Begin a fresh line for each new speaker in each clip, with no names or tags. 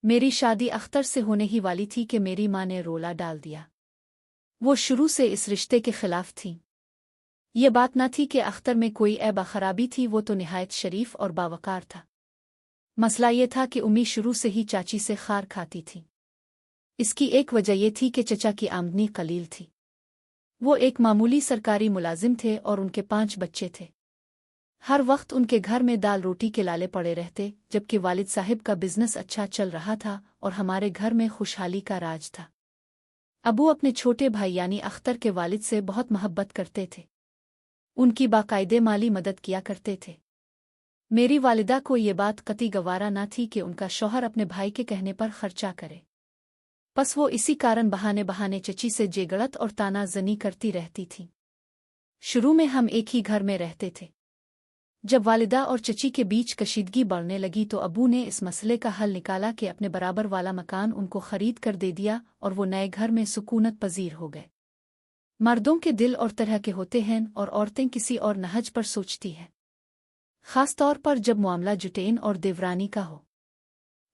मेरी शादी अख्तर से होने ही वाली थी कि मेरी माँ ने रोला डाल दिया। वो शुरू से इस रिश्ते के खिलाफ थी। ये बात न थी कि अख्तर में कोई ऐब खराबी थी, वो तो निहायत शरीफ और बावकार था। मसला ये था कि उम्मी शुरू से ही चाची से खार खाती थी। इसकी एक वजह ये थी कि चचा की आमदनी कलील थी। वो एक मामूली सरकारी मुलाजिम थे और उनके 5 बच्चे थे। हर वक्त उनके घर में दाल रोटी के लाले पड़े रहते, जबकि वालिद साहिब का बिजनेस अच्छा चल रहा था और हमारे घर में खुशहाली का राज था। अबू अपने छोटे भाई यानी अख्तर के वालिद से बहुत मोहब्बत करते थे। उनकी बाकायदे माली मदद किया करते थे। मेरी वालिदा को ये बात कतई गवारा न थी कि उनका शौहर अपने भाई के कहने पर खर्चा करे। बस वो इसी कारण बहाने बहाने चची से जेगड़त और तानाजनी करती रहती थी। शुरू में हम एक ही घर में रहते थे। जब वालिदा और चची के बीच कशीदगी बढ़ने लगी तो अबू ने इस मसले का हल निकाला कि अपने बराबर वाला मकान उनको खरीद कर दे दिया और वो नए घर में सुकूनत पजीर हो गए। मर्दों के दिल और तरह के होते हैं और औरतें किसी और नहज पर सोचती हैं, खास तौर पर जब मामला जुटेन और देवरानी का हो।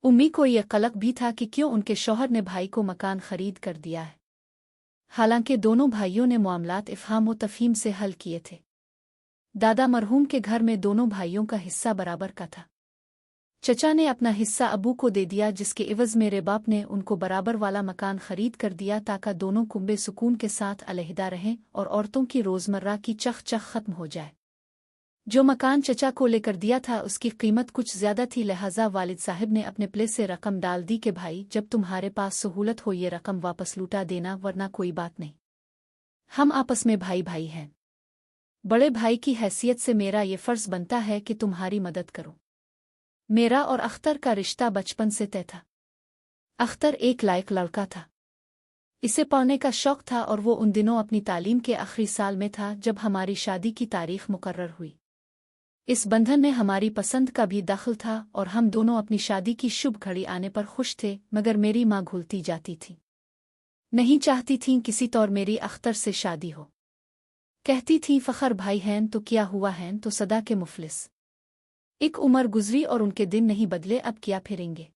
उम्मी को यह कलक भी था कि क्यों उनके शौहर ने भाई को मकान खरीद कर दिया है। हालांकि दोनों भाइयों ने मामलात इफ़हाम व तफ़हीम से हल किए थे। दादा मरहूम के घर में दोनों भाइयों का हिस्सा बराबर का था। चचा ने अपना हिस्सा अबू को दे दिया, जिसके इवज़ मेरे बाप ने उनको बराबर वाला मकान खरीद कर दिया ताकि दोनों कुंबे सुकून के साथ अलहदा रहें और औरतों की रोज़मर्रा की चख चख खत्म हो जाए। जो मकान चचा को लेकर दिया था उसकी कीमत कुछ ज्यादा थी, लिहाजा वालिद साहिब ने अपने प्ले से रकम डाल दी कि भाई जब तुम्हारे पास सहूलत हो ये रकम वापस लूटा देना, वरना कोई बात नहीं, हम आपस में भाई भाई हैं। बड़े भाई की हैसियत से मेरा ये फर्ज बनता है कि तुम्हारी मदद करूं। मेरा और अख्तर का रिश्ता बचपन से तय था। अख्तर एक लायक लड़का था। इसे पढ़ने का शौक था और वो उन दिनों अपनी तालीम के आखिरी साल में था जब हमारी शादी की तारीख मुकर्रर हुई। इस बंधन में हमारी पसंद का भी दखल था और हम दोनों अपनी शादी की शुभ घड़ी आने पर खुश थे, मगर मेरी माँ घुलती जाती थी। नहीं चाहती थीं किसी तौर मेरी अख्तर से शादी हो। कहती थीं फ़खर भाई हैं तो क्या हुआ, हैं तो सदा के मुफलिस। एक उम्र गुजरी और उनके दिन नहीं बदले, अब क्या फिरेंगे।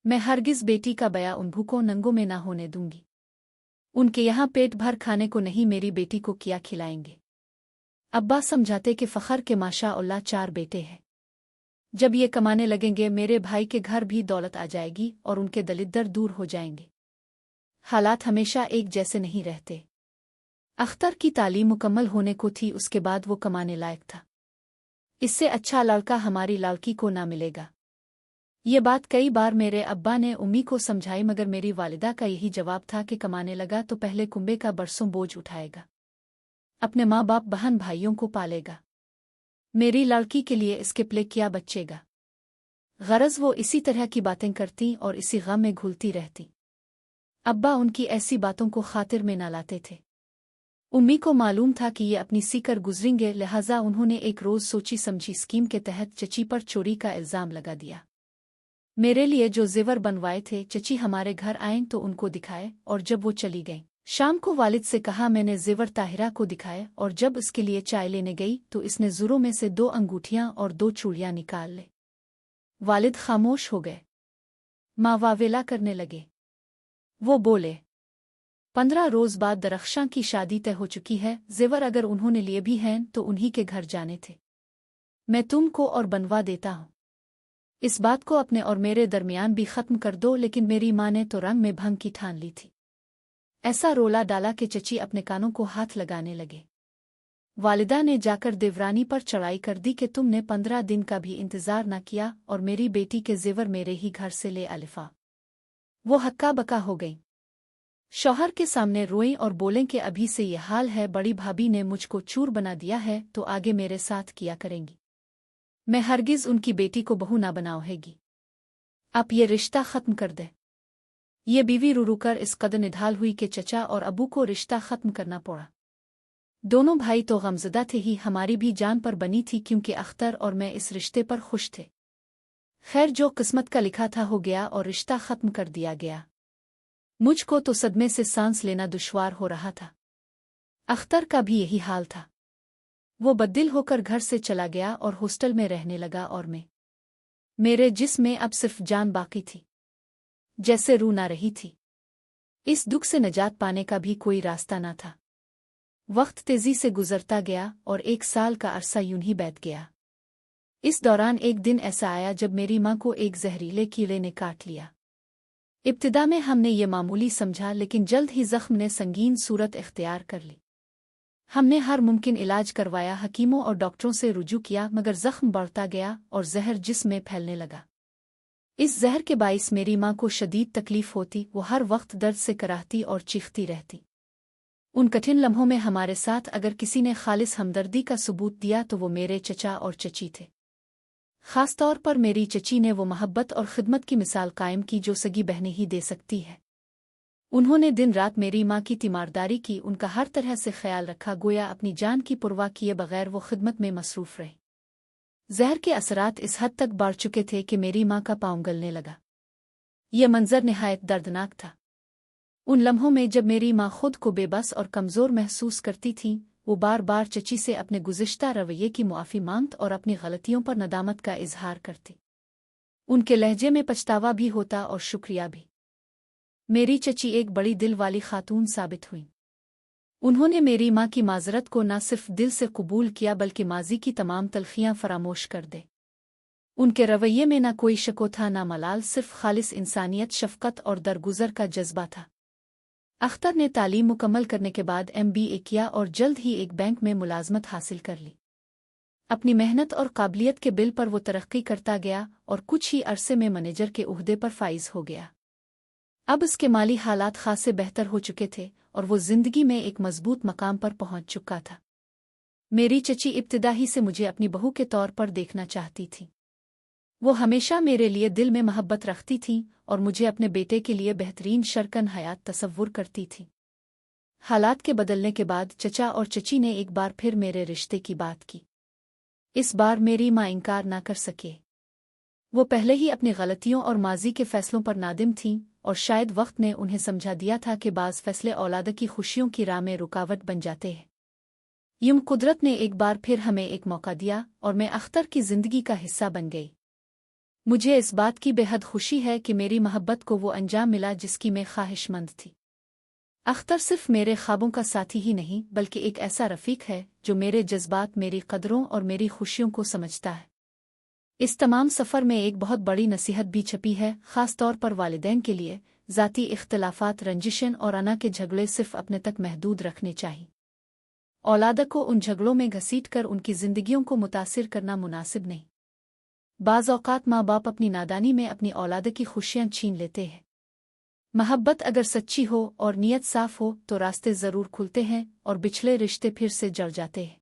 मैं हरगिज़ बेटी का बया उन भूखों नंगों में ना होने दूंगी। उनके यहाँ पेट भर खाने को नहीं, मेरी बेटी को क्या खिलाएंगे। अब्बा समझाते कि फ़खर के माशाअल्लाह 4 बेटे हैं। जब ये कमाने लगेंगे मेरे भाई के घर भी दौलत आ जाएगी और उनके दलिद्दर दूर हो जाएंगे। हालात हमेशा एक जैसे नहीं रहते। अख्तर की तालीम मुकम्मल होने को थी, उसके बाद वो कमाने लायक था। इससे अच्छा लड़का हमारी लड़की को ना मिलेगा। ये बात कई बार मेरे अब्बा ने उम्मी को समझाई, मगर मेरी वालिदा का यही जवाब था कि कमाने लगा तो पहले कुंबे का बरसों बोझ उठाएगा, अपने माँ बाप बहन भाइयों को पालेगा। मेरी लड़की के लिए इसके प्ले क्या बचेगा। गरज वो इसी तरह की बातें करती और इसी गम में घुलती रहती। अब्बा उनकी ऐसी बातों को खातिर में न लाते थे। उम्मी को मालूम था कि ये अपनी सीकर गुजरेंगे, लिहाजा उन्होंने एक रोज़ सोची समझी स्कीम के तहत चची पर चोरी का इल्ज़ाम लगा दिया। मेरे लिए जो जेवर बनवाए थे चची हमारे घर आएं तो उनको दिखाए, और जब वो चली गईं शाम को वालिद से कहा मैंने जेवर ताहिरा को दिखाए, और जब उसके लिए चाय लेने गई तो इसने ज़ुरों में से 2 अंगूठियां और 2 चूड़ियां निकाल ले। वालिद खामोश हो गए, माँ वावेला करने लगे। वो बोले 15 रोज़ बाद दरख्शां की शादी तय हो चुकी है, जेवर अगर उन्होंने लिए भी हैं तो उन्हीं के घर जाने थे। मैं तुमको और बनवा देता हूँ। इस बात को अपने और मेरे दरमियान भी ख़त्म कर दो। लेकिन मेरी माँ ने तो रंग में भंग की ठान ली थी। ऐसा रोला डाला कि चची अपने कानों को हाथ लगाने लगे। वालिदा ने जाकर देवरानी पर चढ़ाई कर दी कि तुमने 15 दिन का भी इंतज़ार न किया और मेरी बेटी के जेवर मेरे ही घर से ले अलिफा। वो हक्का बका हो गई। शौहर के सामने रोएं और बोलें कि अभी से ये हाल है, बड़ी भाभी ने मुझको चूर बना दिया है तो आगे मेरे साथ किया करेंगी। मैं हरगिज़ उनकी बेटी को बहू ना बनाऊंगी। अब ये रिश्ता ख़त्म कर दे। ये बीवी रू कर इस कदर निढाल हुई कि चचा और अबू को रिश्ता ख़त्म करना पड़ा। दोनों भाई तो गमज़दा थे ही, हमारी भी जान पर बनी थी, क्योंकि अख्तर और मैं इस रिश्ते पर खुश थे। खैर, जो किस्मत का लिखा था हो गया और रिश्ता ख़त्म कर दिया गया। मुझको तो सदमे से सांस लेना दुश्वार हो रहा था। अख्तर का भी यही हाल था। वो बद्दिल होकर घर से चला गया और हॉस्टल में रहने लगा और मेरे जिस्म में अब सिर्फ जान बाकी थी। जैसे रूह ना रही थी। इस दुख से निजात पाने का भी कोई रास्ता न था। वक्त तेजी से गुजरता गया और 1 साल का अरसा यूं ही बीत गया। इस दौरान एक दिन ऐसा आया जब मेरी माँ को एक जहरीले कीड़े ने काट लिया। इब्तिदा में हमने ये मामूली समझा, लेकिन जल्द ही जख्म ने संगीन सूरत इख्तियार कर ली। हमने हर मुमकिन इलाज करवाया, हकीमों और डॉक्टरों से रुजू किया, मगर जख्म बढ़ता गया और जहर जिस्म में फैलने लगा। इस जहर के बाइस मेरी माँ को शदीद तकलीफ होती, वो हर वक्त दर्द से कराहती और चीखती रहती। उन कठिन लम्हों में हमारे साथ अगर किसी ने खालिस हमदर्दी का सबूत दिया तो वो मेरे चचा और चची थे। ख़ास तौर पर मेरी चची ने वो मोहब्बत और खिदमत की मिसाल कायम की जो सगी बहनें ही दे सकती है। उन्होंने दिन रात मेरी माँ की तीमारदारी की, उनका हर तरह से ख्याल रखा, गोया अपनी जान की परवाह किए बगैर वो खिदमत में मसरूफ़ रहे। जहर के असरात इस हद तक बढ़ चुके थे कि मेरी माँ का पाँव गलने लगा। यह मंजर निहायत दर्दनाक था। उन लम्हों में जब मेरी माँ खुद को बेबस और कमज़ोर महसूस करती थी, वो बार बार चची से अपने गुज़िश्ता रवैये की मुआफ़ी मांगत और अपनी गलतियों पर नदामत का इजहार करती। उनके लहजे में पछतावा भी होता और शुक्रिया भी। मेरी चची एक बड़ी दिल वाली खातून साबित हुई। उन्होंने मेरी माँ की माजरत को न सिर्फ दिल से कबूल किया बल्कि माजी की तमाम तलखियाँ फरामोश कर दे। उनके रवैये में न कोई शको था न मलाल, सिर्फ खालिस इंसानियत, शफ़क़त और दरगुज़र का जज्बा था। अख्तर ने तालीम मुकम्मल करने के बाद MBA किया और जल्द ही एक बैंक में मुलाजमत हासिल कर ली। अपनी मेहनत और काबिलियत के बिल पर वो तरक्की करता गया और कुछ ही अरसे में मैनेजर के ओहदे पर फाइज हो गया। अब उसके माली हालात खासे बेहतर हो चुके थे और वो जिंदगी में एक मजबूत मकाम पर पहुंच चुका था। मेरी चची इब्तिदा ही से मुझे अपनी बहू के तौर पर देखना चाहती थी। वो हमेशा मेरे लिए दिल में मोहब्बत रखती थी और मुझे अपने बेटे के लिए बेहतरीन शरकन हयात तसव्वुर करती थी। हालात के बदलने के बाद चचा और चची ने एक बार फिर मेरे रिश्ते की बात की। इस बार मेरी माँ इनकार ना कर सके। वो पहले ही अपनी गलतियों और माजी के फैसलों पर नादिम थीं और शायद वक्त ने उन्हें समझा दिया था कि बाज़ फैसले औलाद की खुशियों की राह में रुकावट बन जाते हैं। यूं कुदरत ने एक बार फिर हमें एक मौका दिया और मैं अख्तर की जिंदगी का हिस्सा बन गई। मुझे इस बात की बेहद खुशी है कि मेरी मोहब्बत को वो अंजाम मिला जिसकी मैं ख्वाहिशमंद थी। अख्तर सिर्फ मेरे ख्वाबों का साथी ही नहीं बल्कि एक ऐसा रफ़ीक है जो मेरे जज्बात, मेरी कदरों और मेरी खुशियों को समझता है। इस तमाम सफ़र में एक बहुत बड़ी नसीहत भी छपी है, ख़ास तौर पर वालिदैन के लिए। ज़ाती इख्तिलाफ़ात, रंजिशें और अना के झगड़े सिर्फ अपने तक महदूद रखने चाहिए। औलाद को उन झगड़ों में घसीट कर उनकी ज़िंदगियों को मुतासिर करना मुनासिब नहीं। बाज़ औक़ात माँ बाप अपनी नादानी में अपनी औलाद की खुशियाँ छीन लेते हैं। मोहब्बत अगर सच्ची हो और नीयत साफ हो तो रास्ते ज़रूर खुलते हैं और बिछड़े रिश्ते फिर से जड़ जाते हैं।